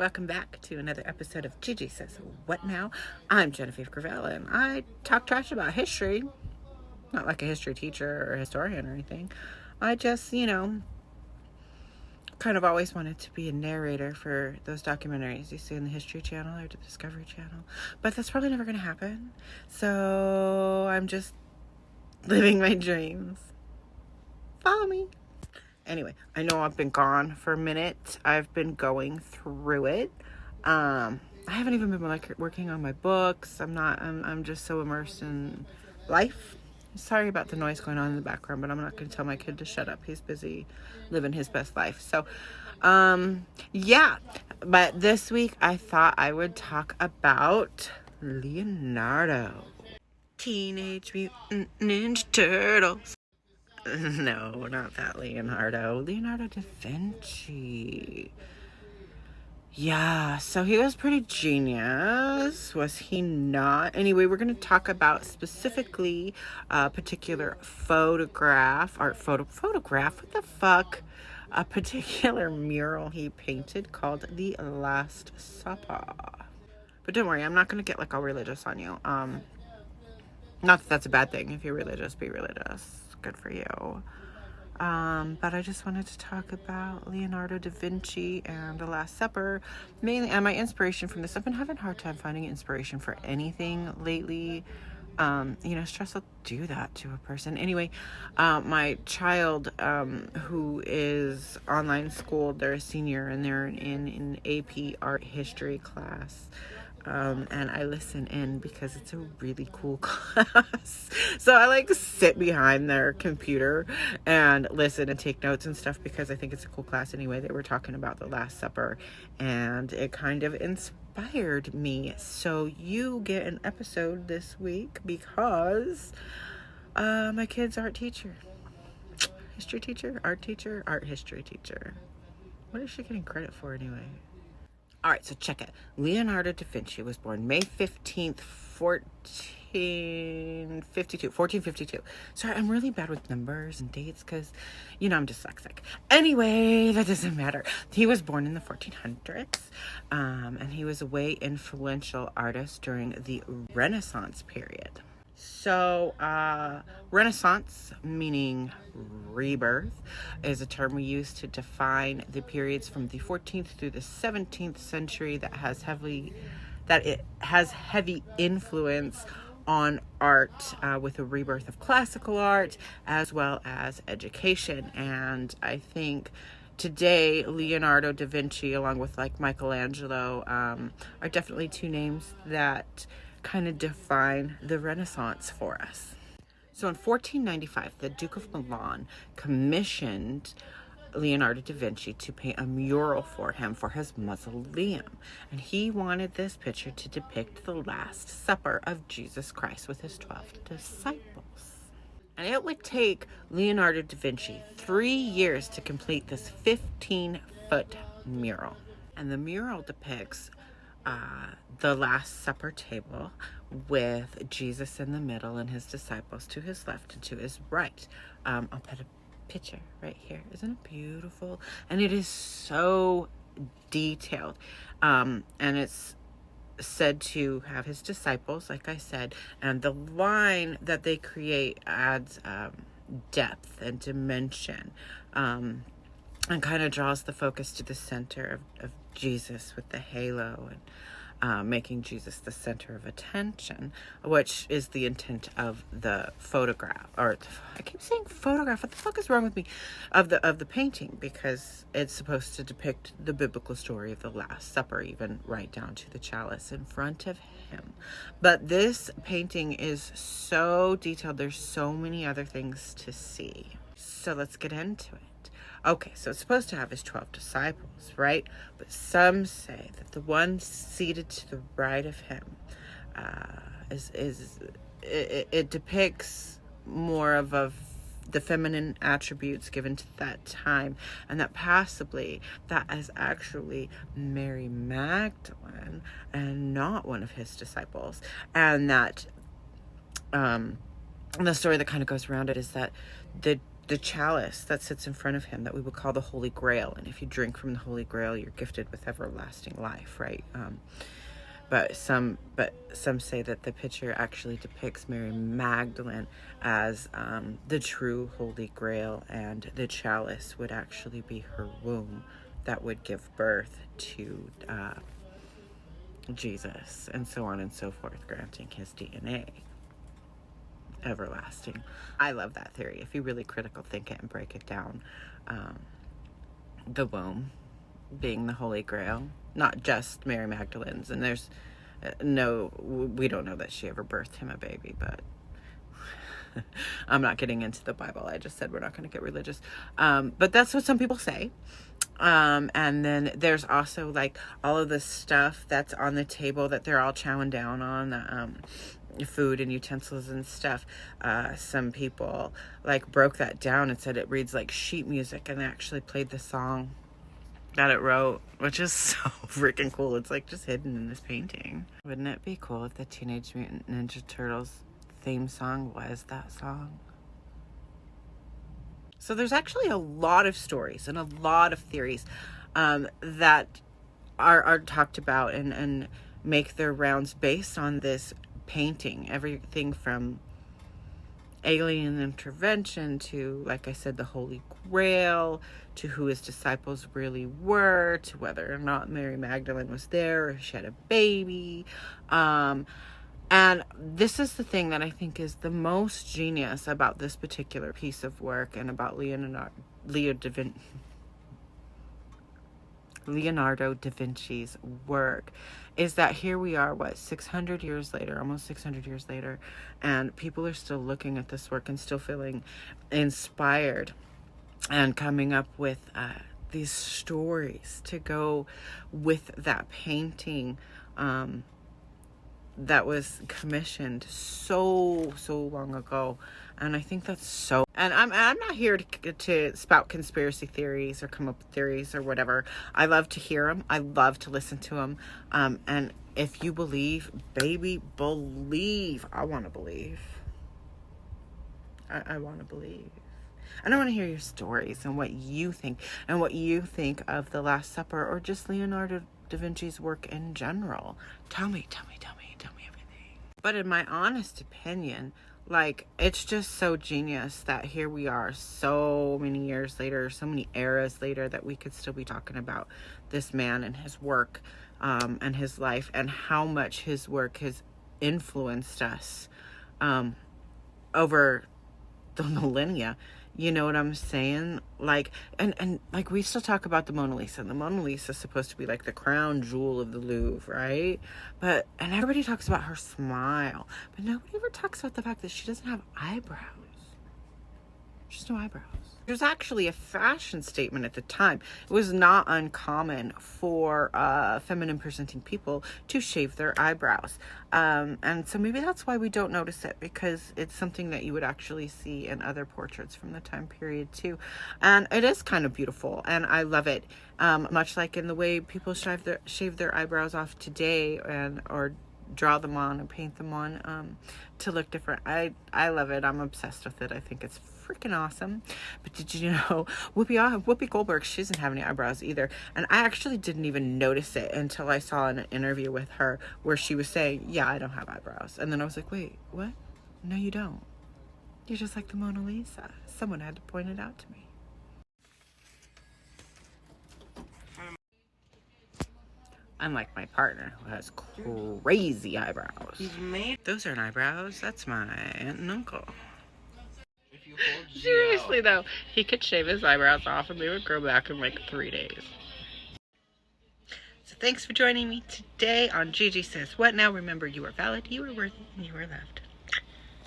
Welcome back to another episode of Gigi Says What Now? I'm Genevieve Gravel, and I talk trash about history. Not like a history teacher or historian or anything. I just, kind of always wanted to be a narrator for those documentaries you see on the History Channel or the Discovery Channel. But that's probably never going to happen. So I'm just living my dreams. Follow me. Anyway, I know I've been gone for a minute. I've been going through it. I haven't even been working on my books. I'm just so immersed in life. Sorry about the noise going on in the background, but I'm not going to tell my kid to shut up. He's busy living his best life. So, yeah. But this week I thought I would talk about Leonardo. Teenage Mutant Ninja Turtles. No, not that Leonardo. Leonardo da Vinci. Yeah, so he was pretty genius, was he not? Anyway, we're going to talk about specifically a particular photograph, what the fuck? A particular mural he painted called The Last Supper. But don't worry, I'm not going to get like all religious on you. Not that that's a bad thing. If you're religious, be religious. Good for you. But I just wanted to talk about Leonardo da Vinci and The Last Supper, mainly, and my inspiration from this. I've been having a hard time finding inspiration for anything lately. Stress will do that to a person. Anyway, my child, who is online schooled, they're a senior and they're in an AP art history class. And I listen in because it's a really cool class. So I sit behind their computer and listen and take notes and stuff because I think it's a cool class. Anyway, they were talking about The Last Supper and it kind of inspired me. So you get an episode this week because my kid's art teacher, history teacher, art history teacher. What is she getting credit for anyway? All right, so check it. Leonardo da Vinci was born May 15th, 1452. Sorry, I'm really bad with numbers and dates because, I'm dyslexic. Anyway, that doesn't matter. He was born in the 1400s, and he was a way influential artist during the Renaissance period. So, Renaissance, meaning rebirth, is a term we use to define the periods from the 14th through the 17th century that it has heavy influence on art, with a rebirth of classical art as well as education. And I think today, Leonardo da Vinci, along with Michelangelo, are definitely two names that kind of define the Renaissance for us. So in 1495, the Duke of Milan commissioned Leonardo da Vinci to paint a mural for him for his mausoleum. And he wanted this picture to depict the Last Supper of Jesus Christ with his 12 disciples. And it would take Leonardo da Vinci 3 years to complete this 15-foot mural. And the mural depicts the Last Supper table with Jesus in the middle and his disciples to his left and to his right. I'll put a picture right here. Isn't it beautiful? And it is so detailed. And it's said to have his disciples, like I said, and the line that they create adds depth and dimension, and kind of draws the focus to the center of Jesus with the halo and making Jesus the center of attention, which is the intent of the photograph. Or I keep saying photograph. What the fuck is wrong with me? Of the painting, because it's supposed to depict the biblical story of the Last Supper, even right down to the chalice in front of him. But this painting is so detailed. There's so many other things to see. So let's get into it. Okay, so it's supposed to have his 12 disciples, right? But some say that the one seated to the right of him it depicts more of the feminine attributes given to that time, and that possibly that is actually Mary Magdalene and not one of his disciples. And that the story that kind of goes around it is that the the chalice that sits in front of him that we would call the Holy Grail. And if you drink from the Holy Grail, you're gifted with everlasting life, right? But some say that the picture actually depicts Mary Magdalene as the true Holy Grail, and the chalice would actually be her womb that would give birth to Jesus, and so on and so forth, granting his DNA everlasting. I love that theory. If you really critical think it and break it down, the womb being the Holy Grail, not just Mary Magdalene's. And there's we don't know that she ever birthed him a baby, but I'm not getting into the Bible. I just said we're not going to get religious. But that's what some people say. And then there's also like all of the stuff that's on the table that they're all chowing down on, food and utensils and stuff. Some people like broke that down and said it reads like sheet music, and they actually played the song that it wrote, which is so freaking cool. It's like just hidden in this painting. Wouldn't it be cool if the Teenage Mutant Ninja Turtles theme song was that song? So there's actually a lot of stories and a lot of theories that are talked about and make their rounds based on this painting. Everything from alien intervention to, like I said, the Holy Grail, to who his disciples really were, to whether or not Mary Magdalene was there or if she had a baby. And this is the thing that I think is the most genius about this particular piece of work and about Leonardo da Vinci's work, is that here we are, 600 years later, almost 600 years later, and people are still looking at this work and still feeling inspired and coming up with these stories to go with that painting that was commissioned so long ago. And I think that's so, and I'm not here to spout conspiracy theories or come up with theories or whatever. I love to hear them. I love to listen to them. And if you believe, baby, believe. I want to believe. I want to believe. And I want to hear your stories and what you think, and what you think of the Last Supper or just Leonardo da Vinci's work in general. Tell me everything. But in my honest opinion, like, it's just so genius that here we are so many years later, so many eras later, that we could still be talking about this man and his work and his life, and how much his work has influenced us over the millennia. You know what I'm saying? Like, and like, we still talk about the Mona Lisa, and the Mona Lisa is supposed to be like the crown jewel of the Louvre, right? And everybody talks about her smile, but nobody ever talks about the fact that she doesn't have eyebrows. She's no eyebrows. It was actually a fashion statement at the time. It was not uncommon for feminine presenting people to shave their eyebrows. And so maybe that's why we don't notice it, because it's something that you would actually see in other portraits from the time period too. And it is kind of beautiful, and I love it. Much like in the way people shave their eyebrows off today, or draw them on and paint them on to look different. I love it. I'm obsessed with it. I think it's freaking awesome. But did you know Whoopi Goldberg, she doesn't have any eyebrows either, and I actually didn't even notice it until I saw an interview with her where she was saying, yeah, I don't have eyebrows. And then I was like, wait, what? No, you don't. You're just like the Mona Lisa. Someone had to point it out to me. Unlike my partner, who has crazy eyebrows. Those aren't eyebrows. That's my aunt and uncle. Seriously though, he could shave his eyebrows off and they would grow back in like 3 days. So thanks for joining me today on Gigi Says What Now. Remember, you are valid, you are worthy, and you are loved.